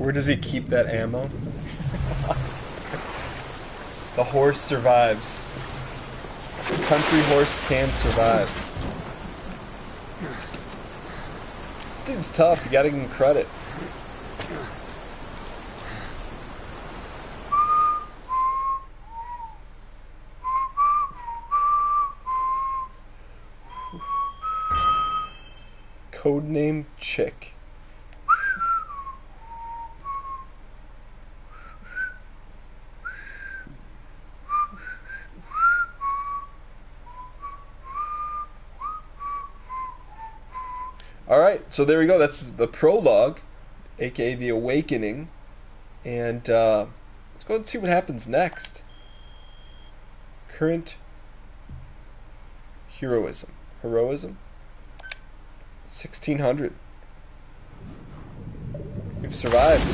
Where does he keep that ammo? The horse survives. The country horse can survive. This dude's tough. You gotta give him credit. Codename Chick. Alright, so there we go. That's the prologue, aka The Awakening. And let's go and see what happens next. Current heroism. 1600. We've survived.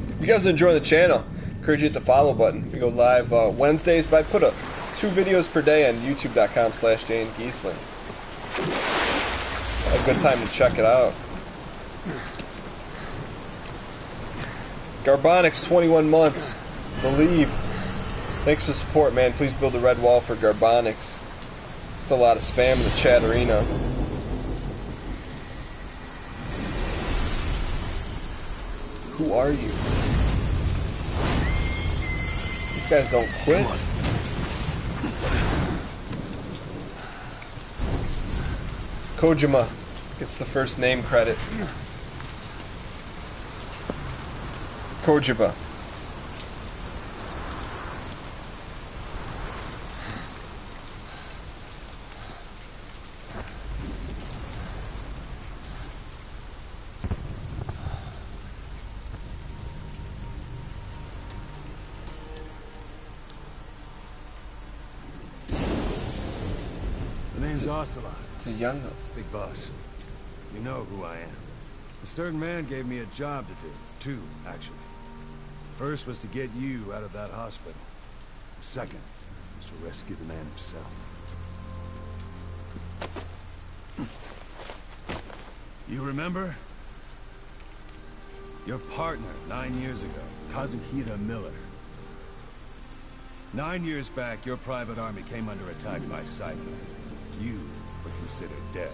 If you guys enjoy the channel, encourage you to hit the follow button. We go live Wednesdays, but I put up 2 videos per day on youtube.com/JaneGiesling. A good time to check it out. Garbonix, 21 months. Believe. Thanks for the support, man. Please build a red wall for Garbonix. It's a lot of spam in the chat arena. Who are you? These guys don't quit. Kojima gets the first name credit. Kojima. Ocelot. It's a young Big boss. You know who I am. A certain man gave me a job to do. 2, actually. First was to get you out of that hospital. The second was to rescue the man himself. You remember? Your partner 9 years ago, Kazuhira Miller. 9 years back, your private army came under attack by Cypher. You were considered dead.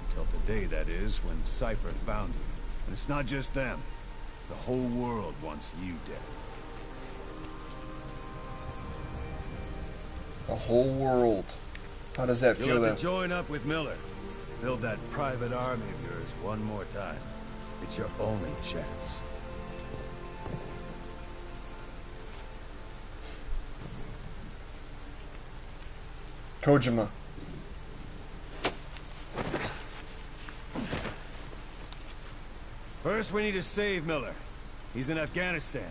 Until today, that is, when Cypher found you. And it's not just them. The whole world wants you dead. The whole world. How does that feel? You'll have to join up with Miller. Build that private army of yours one more time. It's your only chance. Kojima. First, we need to save Miller. He's in Afghanistan.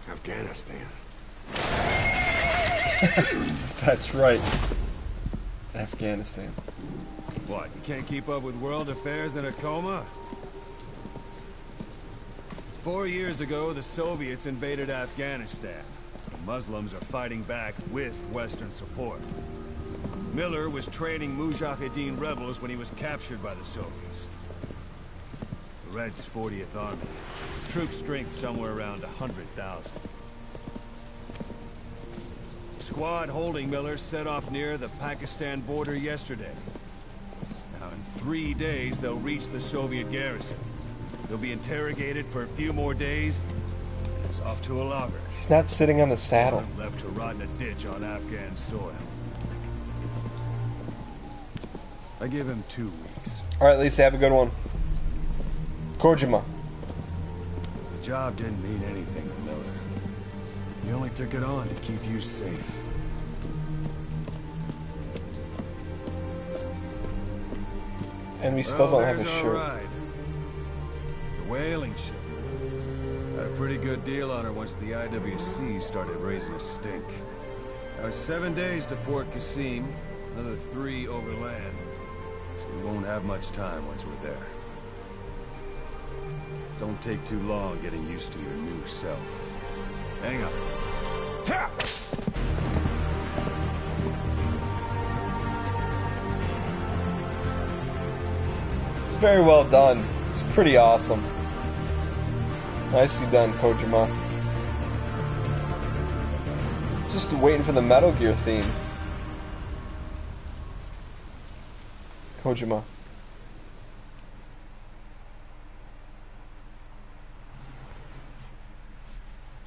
Afghanistan? That's right. Afghanistan. What, you can't keep up with world affairs in a coma? 4 years ago, the Soviets invaded Afghanistan. The Muslims are fighting back with Western support. Miller was training Mujahideen rebels when he was captured by the Soviets. The Reds' 40th Army. Troop strength somewhere around 100,000. The squad holding Miller set off near the Pakistan border yesterday. Now in 3 days, they'll reach the Soviet garrison. They'll be interrogated for a few more days. It's off to a logger. He's not sitting on the saddle. Left to rot in a ditch on Afghan soil. I give him 2 weeks. Alright, Lisa, have a good one. Kojima. The job didn't mean anything to Miller. He only took it on to keep you safe. And we still don't have a there's our shirt. ride. It's a whaling ship. Had a pretty good deal on her once the IWC started raising a stink. Now it's 7 days to Port Qasim, another 3 overland. So we won't have much time once we're there. Don't take too long getting used to your new self. Hang up. very well done. It's pretty awesome. Nicely done, Kojima. Just waiting for the Metal Gear theme. Kojima.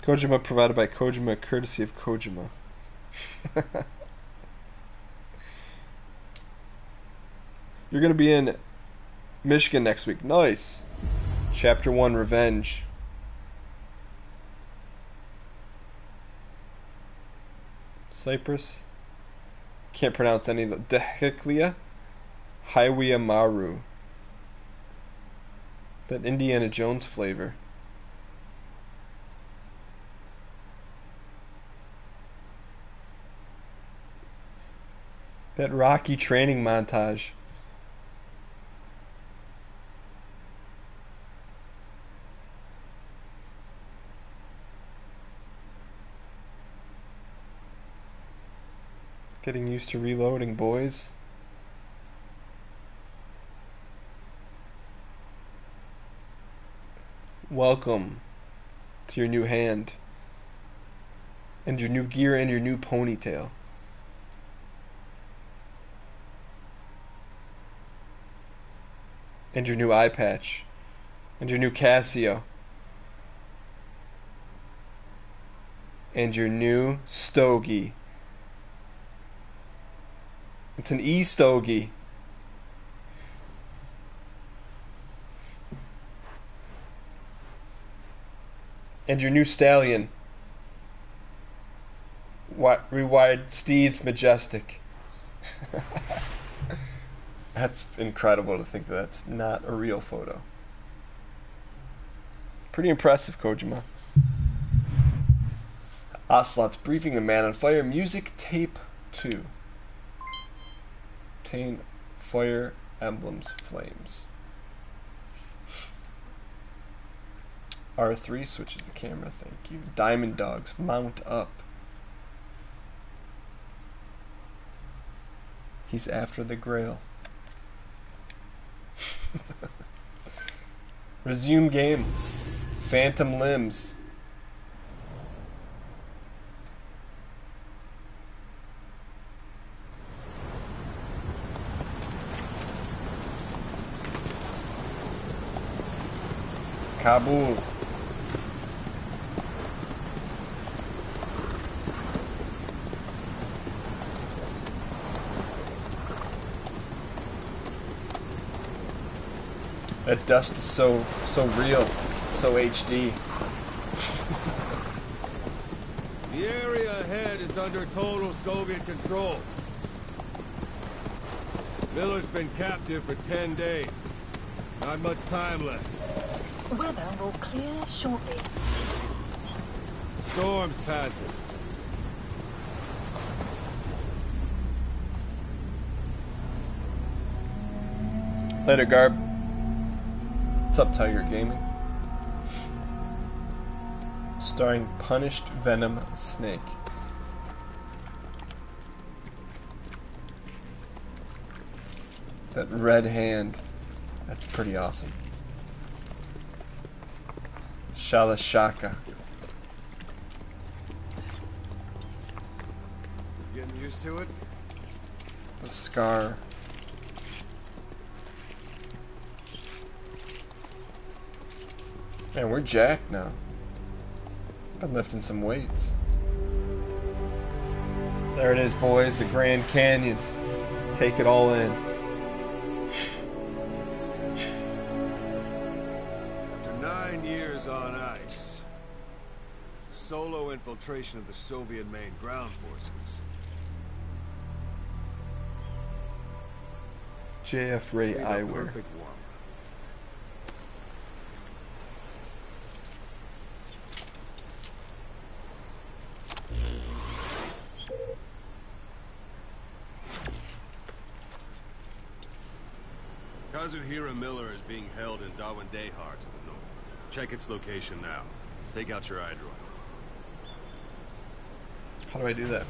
Kojima provided by Kojima, courtesy of Kojima. You're gonna be in Michigan next week. Nice. Chapter 1, Revenge. Cyprus. Can't pronounce any of the Deheklia. Highway Maru. That Indiana Jones flavor. That Rocky training montage. Getting used to reloading, boys. Welcome to your new hand. And your new gear and your new ponytail. And your new eye patch. And your new Casio. And your new stogie. It's an e-stogie. And your new stallion. Rewired Steeds Majestic. That's incredible to think that that's not a real photo. Pretty impressive, Kojima. Ocelot's briefing the Man on Fire music tape 2. Obtain Fire Emblems Flames. R3 switches the camera, thank you. Diamond Dogs, mount up. He's after the Grail. Resume game. Phantom Limbs. Kabul. That dust is so real, so HD. The area ahead is under total Soviet control. Miller's been captive for 10 days. Not much time left. Weather will clear shortly. Storm's passing. Later, Garb. What's up, Tiger Gaming? Starring Punished Venom Snake. That red hand. That's pretty awesome. Shalashaka. Getting used to it? The scar. Man, we're jacked now. Been lifting some weights. There it is, boys, the Grand Canyon. Take it all in. After 9 years on ice, solo infiltration of the Soviet main ground forces. JF Ray Made a Eyewear. perfect warm. Kazuhira Miller is being held in Dawandehar to the north. Check its location now. Take out your iDroid. How do I do that?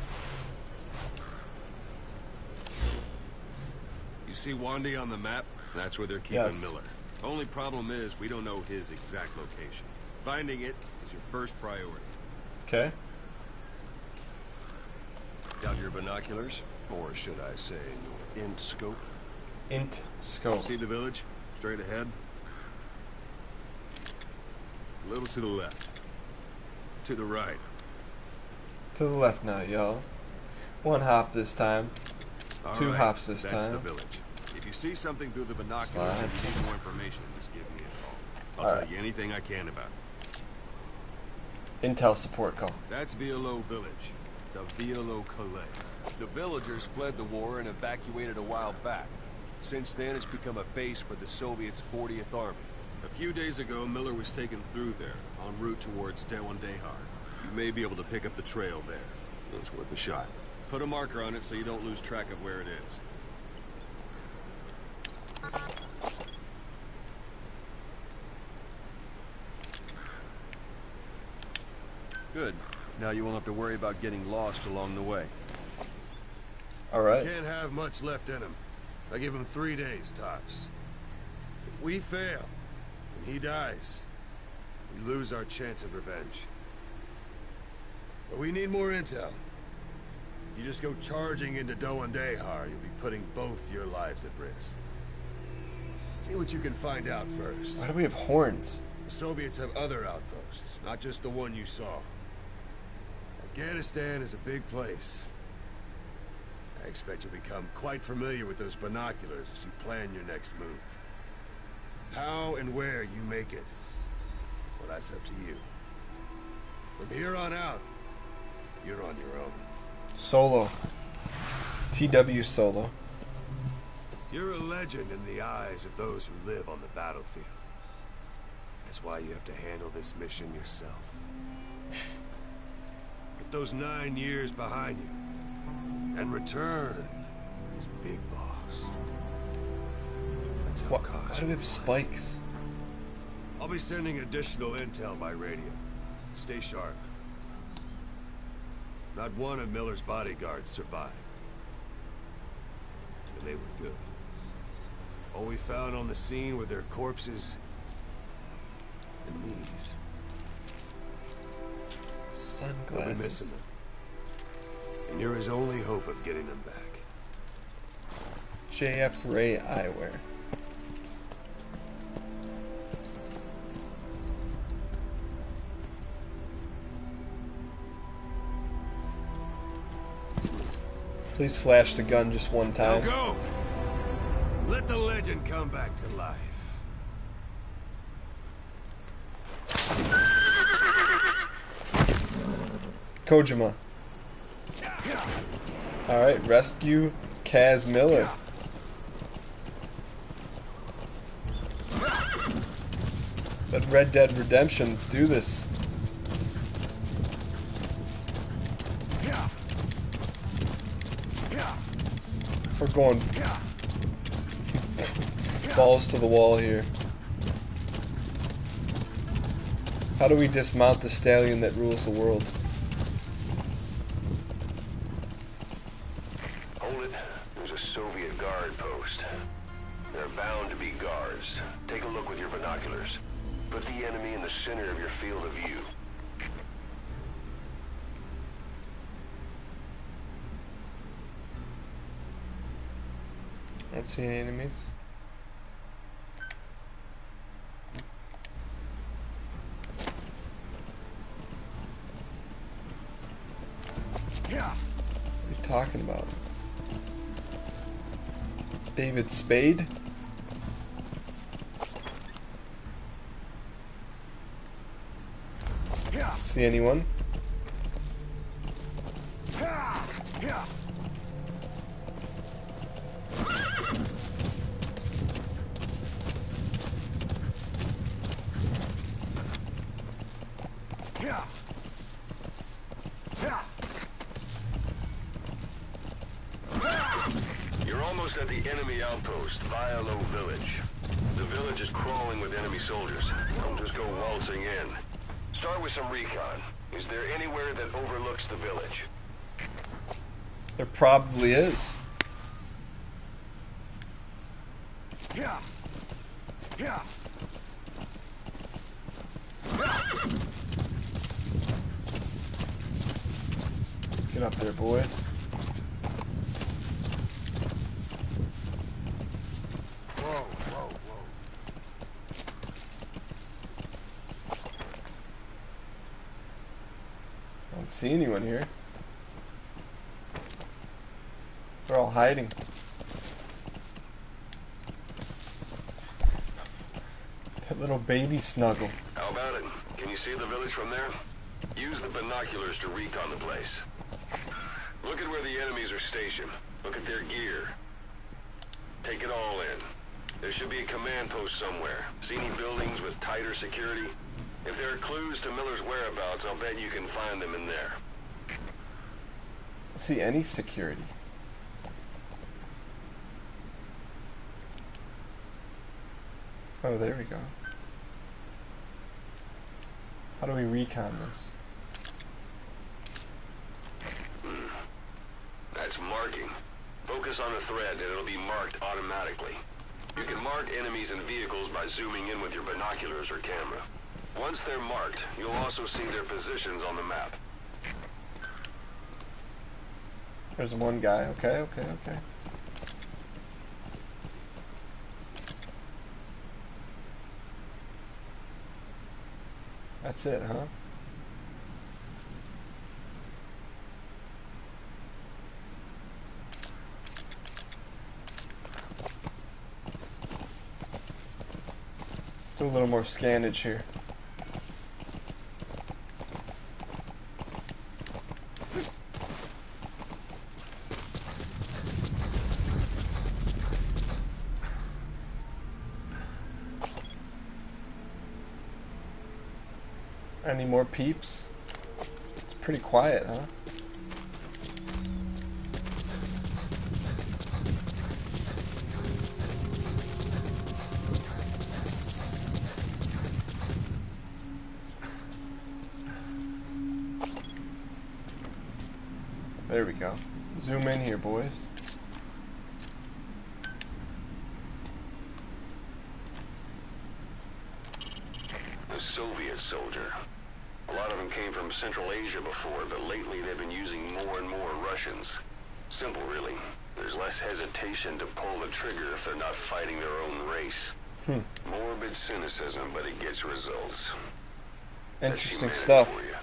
You see Wandy on the map? That's where they're keeping Yes. Miller. Only problem is we don't know his exact location. Finding it is your first priority. Okay. Got your binoculars? Or should I say, int scope? Int scope. See the village? Straight ahead? A little to the left. To the right. To the left now, y'all. One hop this time. All Two right, hops this that's time. the village. If you see something through the binoculars Slide. and you need more information, just give me a call. I'll All tell right. you anything I can about it. Intel support call. That's Violo Village. The Violo Calais. The villagers fled the war and evacuated a while back. Since then, it's become a base for the Soviets' 40th Army. A few days ago, Miller was taken through there, en route towards Dewandehar. You may be able to pick up the trail there. It's worth a shot. Put a marker on it so you don't lose track of where it is. Good. Now you won't have to worry about getting lost along the way. Alright. Can't have much left in him. I give him 3 days, tops. If we fail, and he dies, we lose our chance of revenge. But we need more intel. If you just go charging into Dewandehar, you'll be putting both your lives at risk. See what you can find out first. Why do we have horns? The Soviets have other outposts, not just the one you saw. Afghanistan is a big place. I expect you'll become quite familiar with those binoculars as you plan your next move. How and where you make it, well, that's up to you. From here on out, you're on your own. Solo. TW Solo. You're a legend in the eyes of those who live on the battlefield. That's why you have to handle this mission yourself. Put those 9 years behind you, and return as Big Boss. That's how Why do we have spikes? I'll be sending additional intel by radio. Stay sharp. Not one of Miller's bodyguards survived. And they were good. All we found on the scene were their corpses and knees. We'll be missing Sunglasses. them. And you're his only hope of getting them back. JF Ray Eyewear. Please flash the gun just one Now time. go! Let the legend come back to life. Kojima. Alright, rescue Kaz Miller. But Red Dead Redemption, let's do this. We're going balls to the wall here. How do we dismount the stallion that rules the world? Hold it. There's a Soviet guard post. There are bound to be guards. Take a look with your binoculars. Put the enemy in the center of your field of view. I don't see any enemies. What are you talking about? David Spade? See anyone? You're almost at the enemy outpost, Violo Village. The village is crawling with enemy soldiers. Don't just go waltzing in. Start with some recon. Is there anywhere that overlooks the village? There probably is. Yeah. Yeah. Get up there, boys. Whoa, whoa, whoa. I don't see anyone here. They're all hiding. That little baby snuggle. How about it? Can you see the village from there? Use the binoculars to recon the place. Look at where the enemies are stationed. Look at their gear. Take it all in. There should be a command post somewhere. See any buildings with tighter security? If there are clues to Miller's whereabouts, I'll bet you can find them in there. See any security? Oh, there we go. How do we recon this? That's marking. Focus on the thread and it'll be marked automatically. You can mark enemies and vehicles by zooming in with your binoculars or camera. Once they're marked, you'll also see their positions on the map. There's one guy. Okay. That's it, huh? Do a little more scannage here. Any more peeps? It's pretty quiet, huh? There we go. Zoom in here, boys. The Soviet soldier. A lot of them came from Central Asia before, but lately they've been using more and more Russians. Simple, really. There's less hesitation to pull the trigger if they're not fighting their own race. Morbid cynicism, but it gets results. Interesting stuff. For you.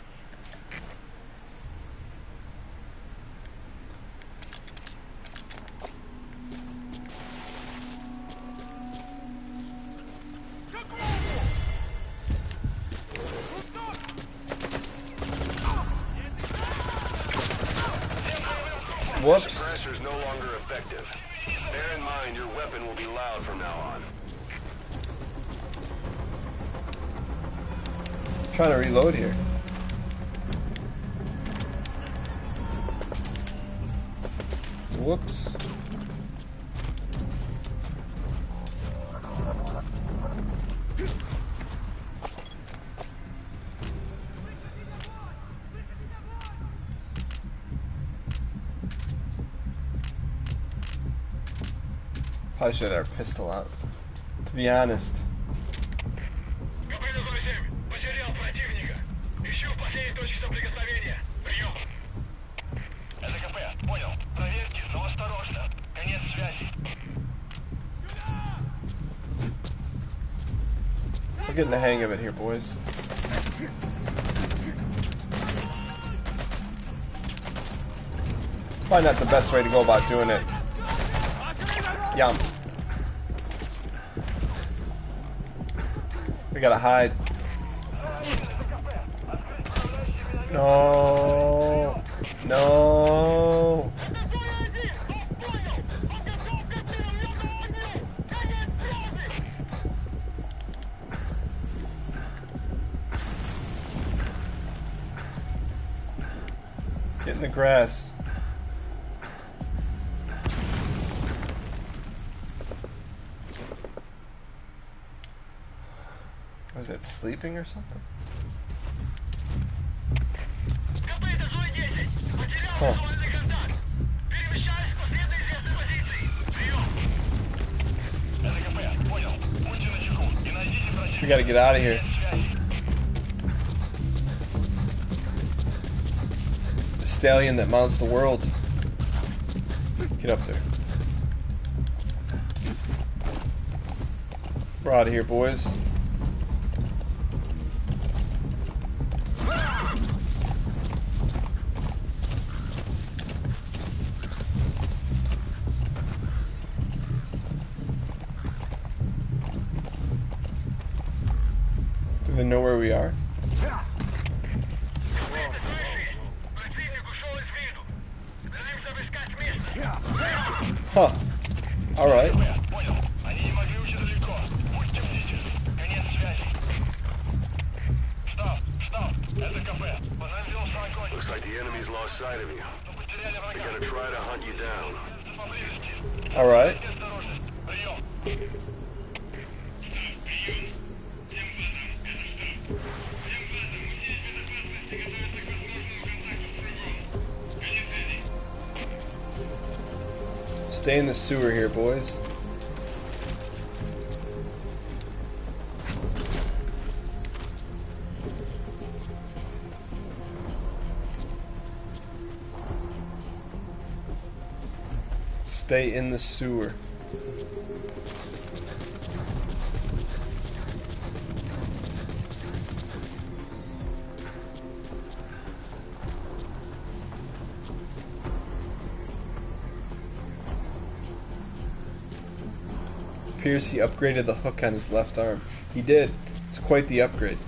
Whoops. Suppressor's no longer effective. Bear in mind your weapon will be loud from now on. Trying to reload here. Whoops. Probably should have our pistol out. To be honest. We're getting the hang of it here, boys. Probably not the best way to go about doing it. Yum. We gotta hide. No. No. Get in the grass. Was it sleeping or something? Huh. gotta get out of here. The stallion that mounts the world. Get up there. We're out of here, boys. Do they know where we are? Huh. Alright. Looks like the enemy's lost sight of you. They're gonna try to hunt you down. Alright. Stay in the sewer here, boys. Stay in the sewer. Appears he upgraded the hook on his left arm. He did. It's quite the upgrade.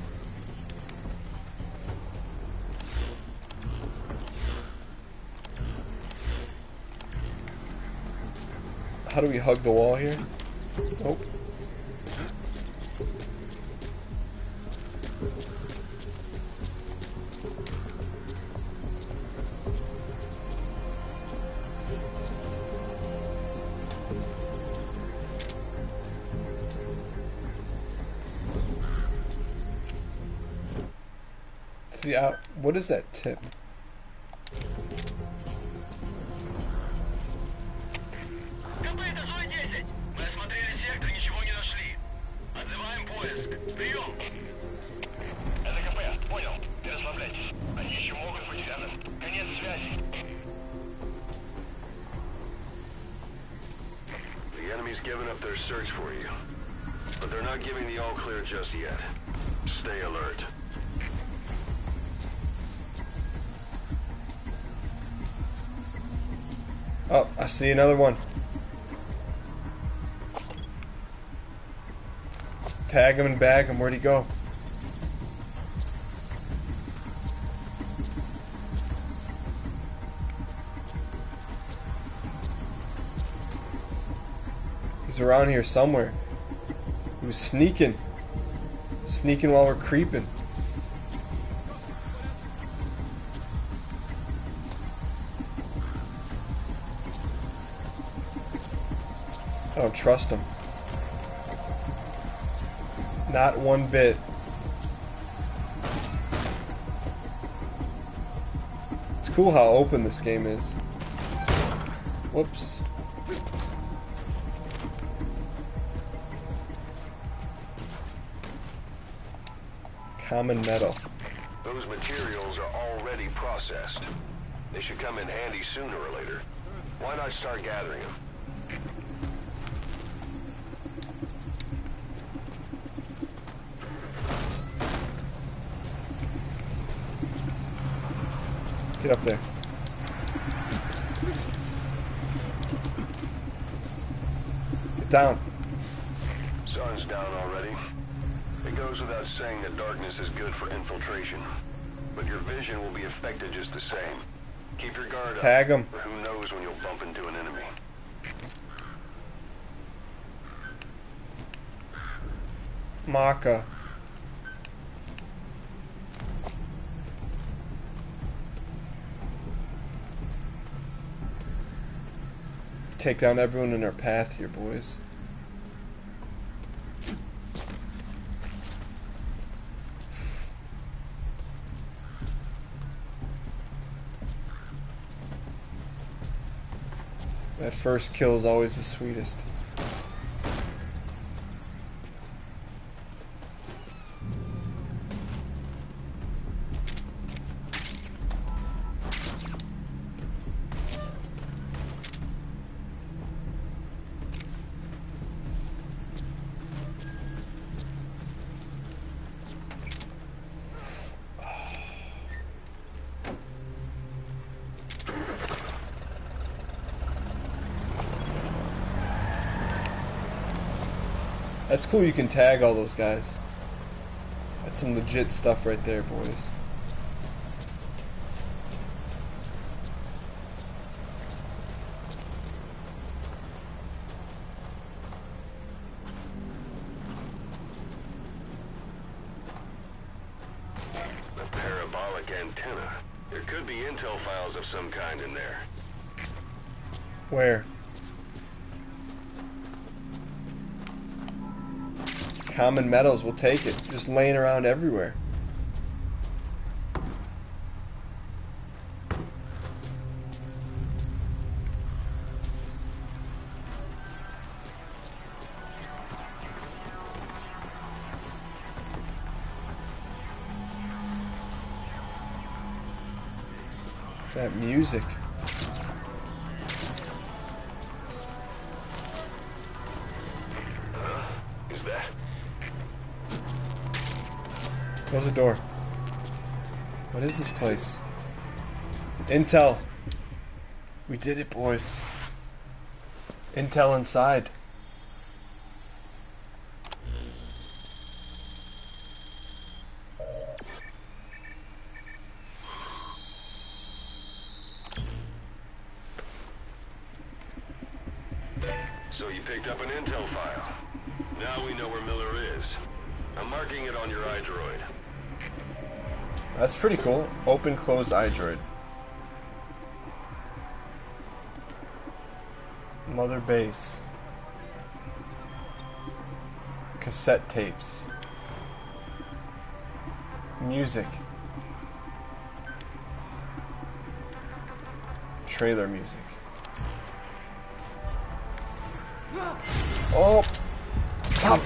How do we hug the wall here? Nope. See, what is that tip? The enemy's given up their search for you, but they're not giving the all clear just yet. Stay alert. Oh, I see another one. Tag him and bag him. Where'd he go? He's around here somewhere. He was sneaking. Sneaking while we're creeping. I don't trust him. Not one bit. It's cool how open this game is. Whoops. Common metal. Those materials are already processed. They should come in handy sooner or later. Why not start gathering them? Get up there. Get down. Sun's down already. It goes without saying that darkness is good for infiltration. But your vision will be affected just the same. Keep your guard up. Tag him. Or who knows when you'll bump into an enemy. Maka. Take down everyone in our path here, boys. That first kill is always the sweetest. That's cool, you can tag all those guys. That's some legit stuff right there, boys. A parabolic antenna. There could be intel files of some kind in there. Where? Common metals, we'll take it. Just laying around everywhere. That music. Is that? Close the door. What is this place? Intel. We did it, boys. Intel inside. So you picked up an intel file. Now we know where Miller is. I'm marking it on your iDroid. That's pretty cool. Open, close iDroid. Mother base. Cassette tapes. Music. Trailer music. Oh! Pop!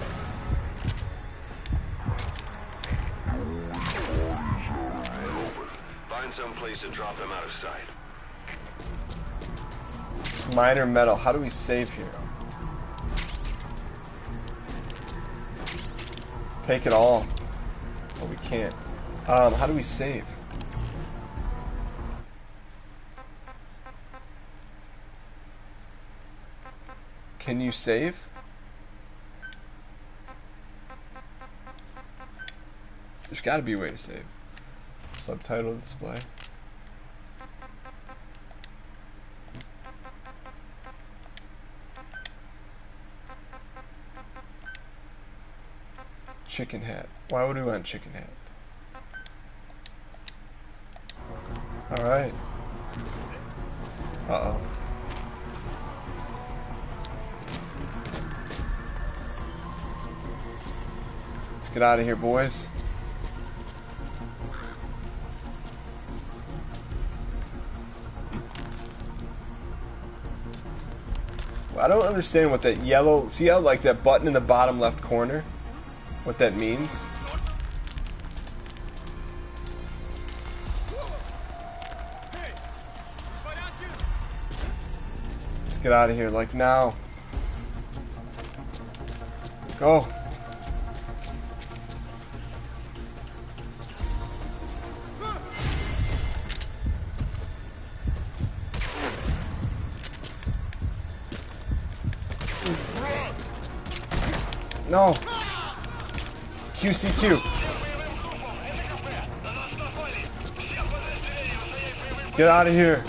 Find some place to drop them out of sight. Minor metal. How do we save here? Take it all. Oh, we can't. How do we save? Can you save? There's got to be a way to save. Subtitle display. Chicken hat. Why would we want chicken hat? Alright. Uh-oh. Let's get out of here, boys. I don't understand what that yellow, see how like that button in the bottom left corner, what that means? Let's get out of here, like now. Go. No. QCQ. Get out of here.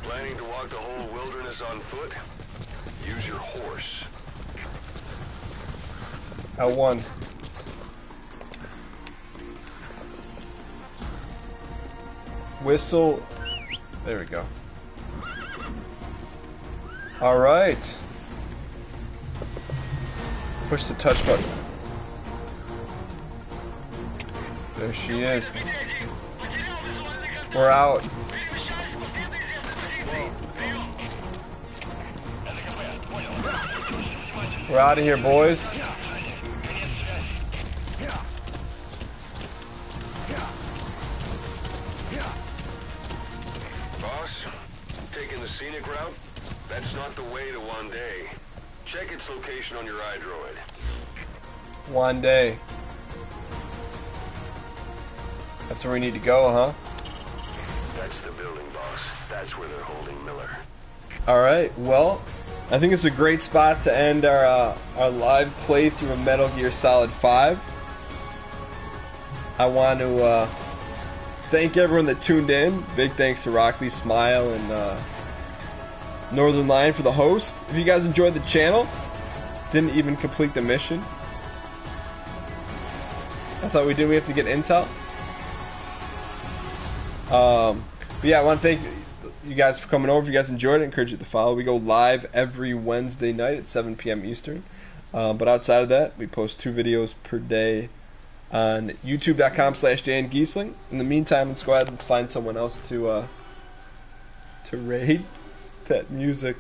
Planning to walk the whole wilderness on foot? Use your horse. L1. Whistle. There we go. All right. Push the touch button. There she is. We're out. We're out of here, boys. Boss, taking the scenic route? That's not the way to Wande. Check its location on your iDroid. One day. That's where we need to go, huh? That's the building, boss. That's where they're holding Miller. Alright, well, I think it's a great spot to end our live playthrough of Metal Gear Solid 5. I want to thank everyone that tuned in. Big thanks to Rockley, Smile, and Northern Lion for the host. If you guys enjoyed the channel, didn't even complete the mission. I thought we did. We have to get intel. But yeah, I want to thank you guys for coming over. If you guys enjoyed it, I encourage you to follow. We go live every Wednesday night at 7 p.m. Eastern. But outside of that, we post 2 videos per day on youtube.com/Dan Giesling. In the meantime, let's go ahead and find someone else to raid. That music.